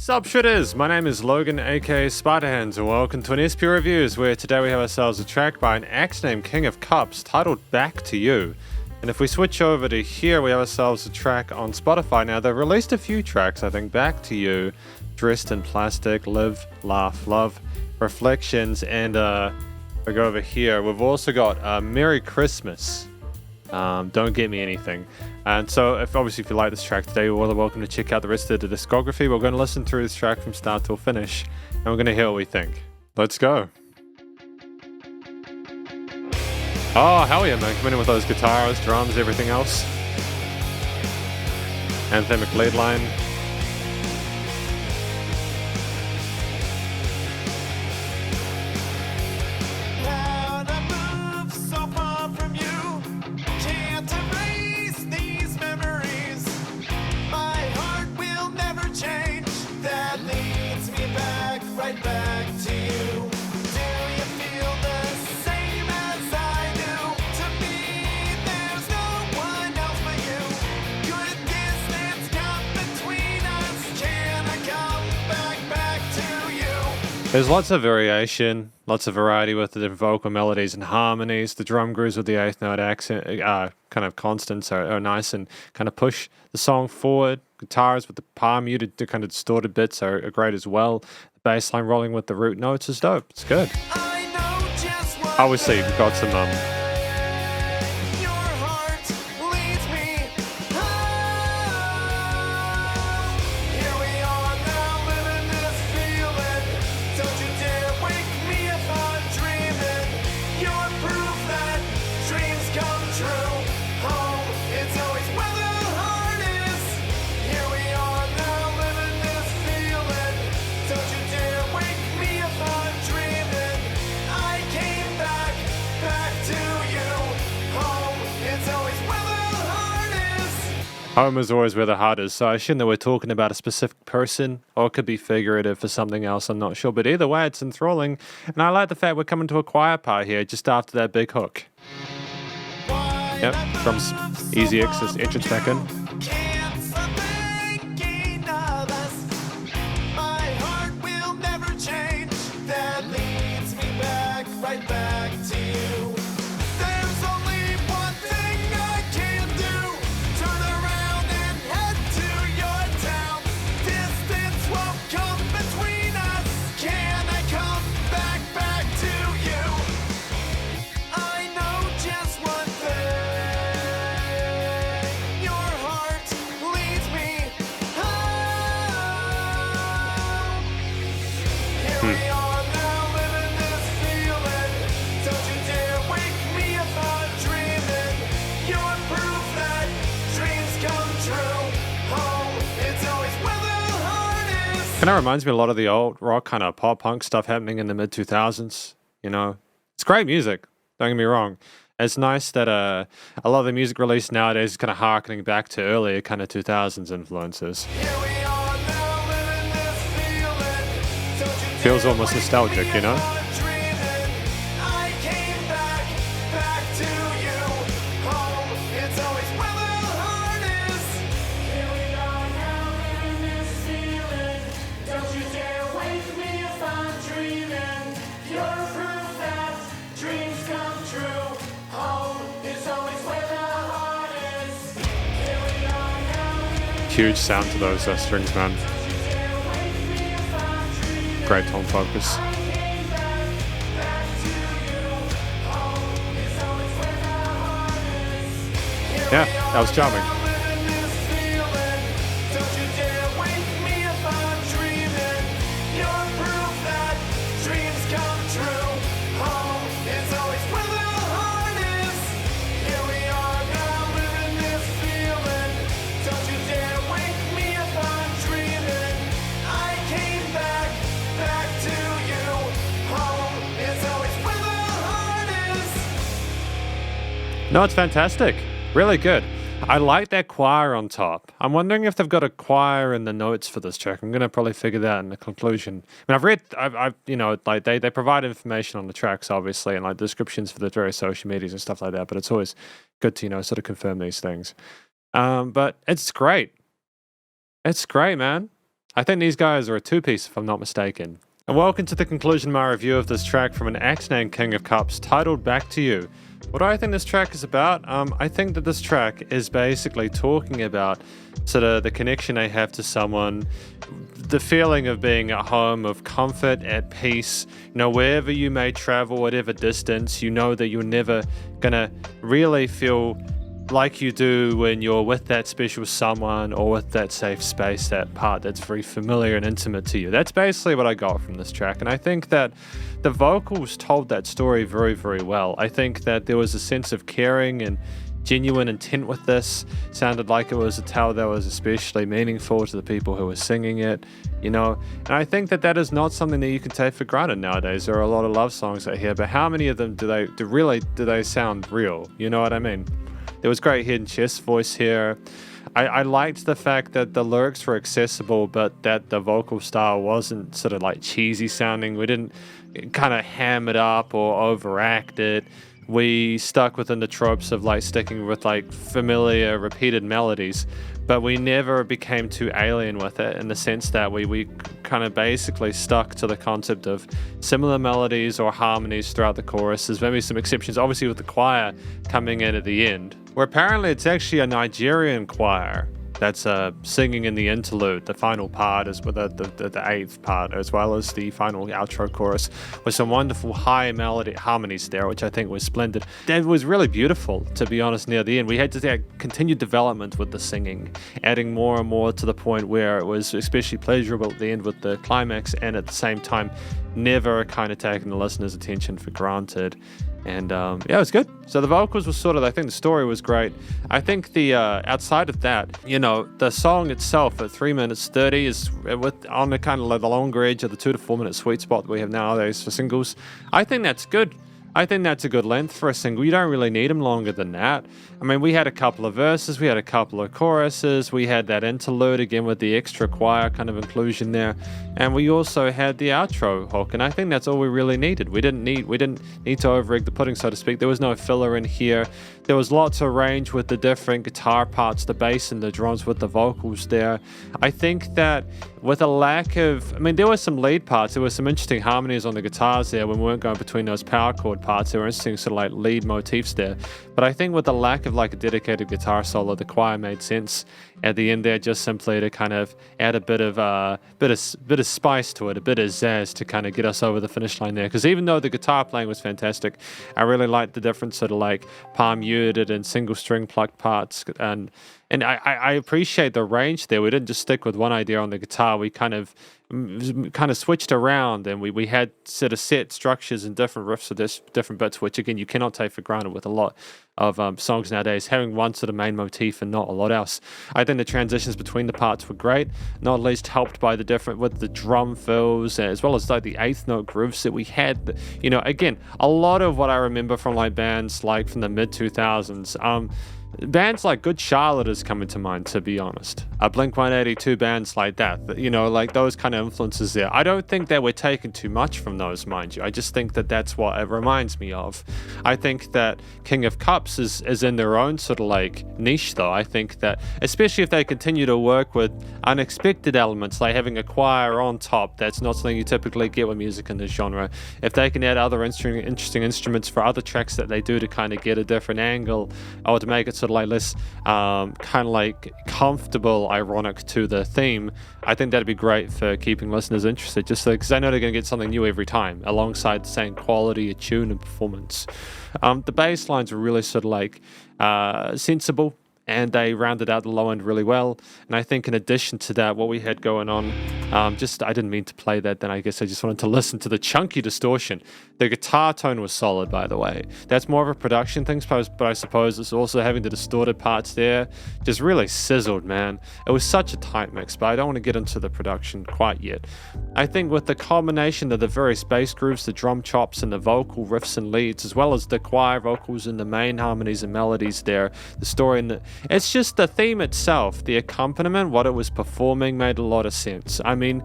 Sup Shredders, my name is Logan aka Spiderhands and welcome to an SP Reviews where today we have ourselves a track by an act named King of Cups titled Back to You. And if we switch over to here, we have ourselves a track on Spotify. Now they've released a few tracks, I think Back to You, Dressed in Plastic, Live, Laugh, Love, Reflections, and we go over here, we've also got Merry Christmas. Don't Get Me Anything. And so if you like this track today, you're more than welcome to check out the rest of the discography. We're going to listen through this track from start till finish and we're going to hear what we think. Let's go. Oh, hell yeah, man. Coming in with those guitars, drums, everything else. Anthemic lead line. There's lots of variation, lots of variety with the different vocal melodies and harmonies. The drum grooves with the eighth note accent kind of constants are nice and kind of push the song forward. Guitars with the palm muted, the kind of distorted bits are great as well. The bass line rolling with the root notes is dope. It's good. Obviously, we've got some home is always where the heart is, so I assume that we're talking about a specific person, or it could be figurative for something else, I'm not sure. But either way, it's enthralling, and I like the fact we're coming to a quiet part here, just after that big hook. Yep, drums, easy entrance back in. Kind of reminds me a lot of the old rock kind of pop punk stuff happening in the mid 2000s. You know, it's great music. Don't get me wrong. It's nice that a lot of the music released nowadays is kind of harkening back to earlier kind of 2000s influences. Feels almost nostalgic, you know? Huge sound to those strings, man. Great tone focus. Yeah, that was charming. No, it's fantastic. Really good. I like that choir on top. I'm wondering if they've got a choir in the notes for this track. I'm going to probably figure that out in the conclusion. I mean, I've you know, like they provide information on the tracks, obviously, and like descriptions for the various social medias and stuff like that, but it's always good to, you know, sort of confirm these things. But it's great. It's great, man. I think these guys are a two-piece, if I'm not mistaken. And welcome to the conclusion of my review of this track from an act named King of Cups, titled Back to You. What do I think this track is about? I think that this track is basically talking about sort of the connection they have to someone, the feeling of being at home, of comfort, at peace. You know, wherever you may travel, whatever distance, you know that you're never gonna really feel like you do when you're with that special someone or with that safe space, that part that's very familiar and intimate to you. That's basically what I got from this track, and I think that the vocals told that story very, very well. I think that there was a sense of caring and genuine intent with this. Sounded like it was a tale that was especially meaningful to the people who were singing it, you know. And I think that that is not something that you can take for granted nowadays. There are a lot of love songs out here, but how many of them do they sound real? You know what I mean? There was great hidden chest voice here. I liked the fact that the lyrics were accessible, but that the vocal style wasn't sort of like cheesy sounding. We didn't kind of ham it up or overact it. We stuck within the tropes of like sticking with like familiar repeated melodies, but we never became too alien with it, in the sense that we kind of basically stuck to the concept of similar melodies or harmonies throughout the choruses. Maybe some exceptions, obviously, with the choir coming in at the end, where apparently it's actually a Nigerian choir that's singing in the interlude. The final part is with the eighth part, as well as the final outro chorus, with some wonderful high melody harmonies there, which I think was splendid. It was really beautiful, to be honest, near the end. We had to continued development with the singing, adding more and more to the point where it was especially pleasurable at the end with the climax, and at the same time never kind of taking the listener's attention for granted. And yeah, it was good. So the vocals were sort of, I think the story was great. I think the outside of that, you know, the song itself at 3 minutes 30 is on the kind of the longer edge of the 2 to 4 minute sweet spot that we have nowadays for singles. I think that's good. I think that's a good length for a single. You don't really need them longer than that. I mean, we had a couple of verses, we had a couple of choruses, we had that interlude again with the extra choir kind of inclusion there, and we also had the outro hook, and I think that's all we really needed. We didn't need to over-egg the pudding, so to speak. There was no filler in here. There was lots of range with the different guitar parts, the bass and the drums with the vocals there. I think that with a lack of, I mean, there were some lead parts, there were some interesting harmonies on the guitars there when we weren't going between those power chord parts. There were interesting sort of like lead motifs there. But I think with the lack of like a dedicated guitar solo, the choir made sense at the end there, just simply to kind of add a bit of spice to it, a bit of zazz to kind of get us over the finish line there. Because even though the guitar playing was fantastic, I really liked the different sort of like palm muted and single string plucked parts, and I appreciate the range there. We didn't just stick with one idea on the guitar. We kind of switched around, and we had sort of set structures and different riffs of different bits, which again you cannot take for granted with a lot of songs nowadays, having one sort of main motif and not a lot else. I think the transitions between the parts were great, not least helped by the different with the drum fills, as well as like the eighth note grooves that we had. You know, again, a lot of what I remember from like bands like from the mid 2000s. Bands like Good Charlotte is coming to mind, to be honest. Blink-182 bands like that, you know, like those kind of influences there. I don't think that we're taking too much from those, mind you. I just think that that's what it reminds me of. I think that King of Cups is in their own sort of like niche, though. I think that, especially if they continue to work with unexpected elements, like having a choir on top, that's not something you typically get with music in this genre. If they can add other interesting instruments for other tracks that they do to kind of get a different angle, or to make it sort of like less kind of like comfortable, ironic to the theme, I think that'd be great for keeping listeners interested, just because I know they're going to get something new every time alongside the same quality of tune and performance. The bass lines were really sort of like sensible, and they rounded out the low end really well. And I think in addition to that, what we had going on, I didn't mean to play that then, I guess I just wanted to listen to the chunky distortion. The guitar tone was solid, by the way. That's more of a production thing, but I suppose it's also having the distorted parts there, just really sizzled, man. It was such a tight mix, but I don't want to get into the production quite yet. I think with the combination of the various bass grooves, the drum chops, and the vocal riffs and leads, as well as the choir vocals and the main harmonies and melodies there, the story and it's just the theme itself, the accompaniment, what it was performing made a lot of sense. I mean,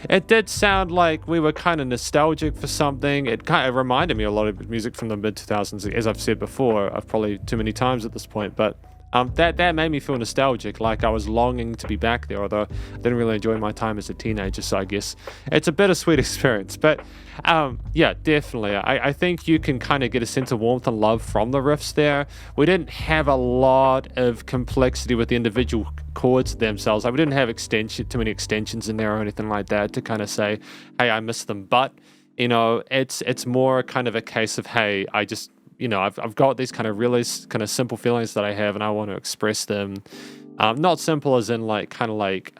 it did sound like we were kind of nostalgic for something. It kind of reminded me a lot of music from the mid 2000s, as I've said before, probably too many times at this point, but That made me feel nostalgic, like I was longing to be back there, although I didn't really enjoy my time as a teenager, so I guess it's a bittersweet experience. But yeah, definitely. I think you can kind of get a sense of warmth and love from the riffs there. We didn't have a lot of complexity with the individual chords themselves. Like, we didn't have too many extensions in there or anything like that to kind of say, hey, I miss them. But, you know, it's more kind of a case of, hey, I just, you know, I've got these kind of really kind of simple feelings that I have, and I want to express them. Not simple as in like kind of like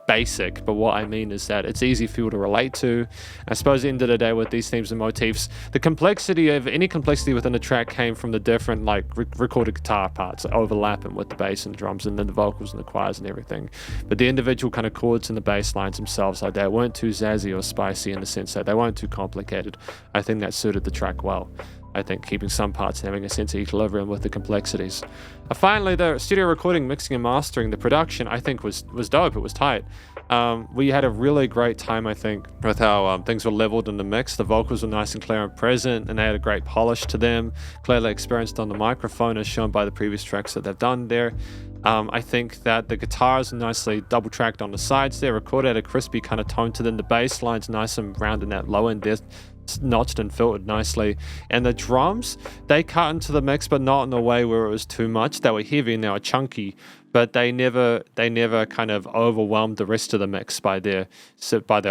basic, but what I mean is that it's easy for you to relate to. I suppose at the end of the day, with these themes and motifs, the complexity of any complexity within the track came from the different like recorded guitar parts overlapping with the bass and drums and then the vocals and the choirs and everything. But the individual kind of chords and the bass lines themselves like that weren't too zazzy or spicy in the sense that they weren't too complicated. I think that suited the track well. I think keeping some parts and having a sense of equilibrium with the complexities. Finally, the studio recording, mixing and mastering, the production, I think was dope. It was tight. We had a really great time, I think, with how things were leveled in the mix. The vocals were nice and clear and present, and they had a great polish to them, clearly experienced on the microphone as shown by the previous tracks that they've done there. I think that the guitars are nicely double tracked on the sides there, recorded at a crispy kind of tone to them. The bass line's nice and round in that low end there, notched and filtered nicely, and the drums, they cut into the mix, but not in a way where it was too much. They were heavy and they were chunky, but they never kind of overwhelmed the rest of the mix by their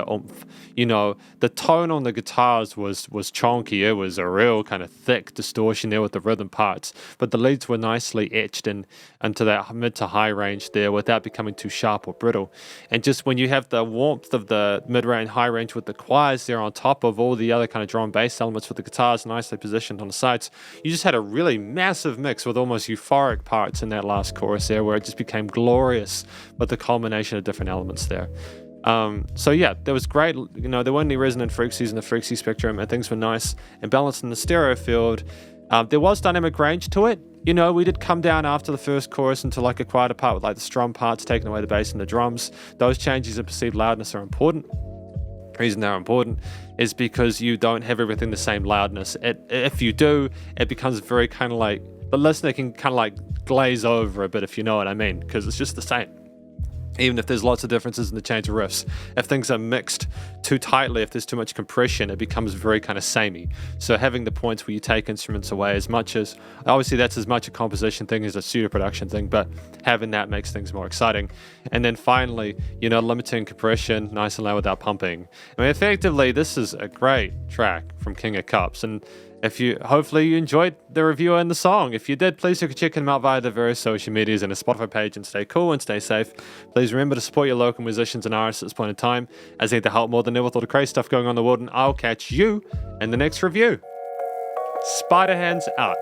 oomph. You know, the tone on the guitars was chunky. It was a real kind of thick distortion there with the rhythm parts, but the leads were nicely etched into that mid to high range there without becoming too sharp or brittle. And just when you have the warmth of the mid-range, high range with the choirs there on top of all the other kind of drum and bass elements with the guitars nicely positioned on the sides, you just had a really massive mix with almost euphoric parts in that last chorus there where it just became glorious with the culmination of different elements there. So yeah, there was great, you know, there weren't any resonant frequencies in the frequency spectrum, and things were nice and balanced in the stereo field. There was dynamic range to it. You know, we did come down after the first chorus into like a quieter part with like the strum parts taking away the bass and the drums. Those changes in perceived loudness are important. The reason they're important is because you don't have everything the same loudness. If you do, it becomes very kind of like, the listener can kind of like glaze over a bit, if you know what I mean, because it's just the same. Even if there's lots of differences in the change of riffs, if things are mixed too tightly, if there's too much compression, it becomes very kind of samey. So having the points where you take instruments away, as much as, obviously that's as much a composition thing as a studio production thing, but having that makes things more exciting. And then finally, you know, limiting compression, nice and loud without pumping. I mean, effectively, this is a great track from King of Cups, and hopefully you enjoyed the review and the song. If you did, please check them out via the various social medias and a Spotify page, and stay cool and stay safe. Please remember to support your local musicians and artists at this point in time, as they need the help more than ever with all the crazy stuff going on in the world, and I'll catch you in the next review. Spiderhands out.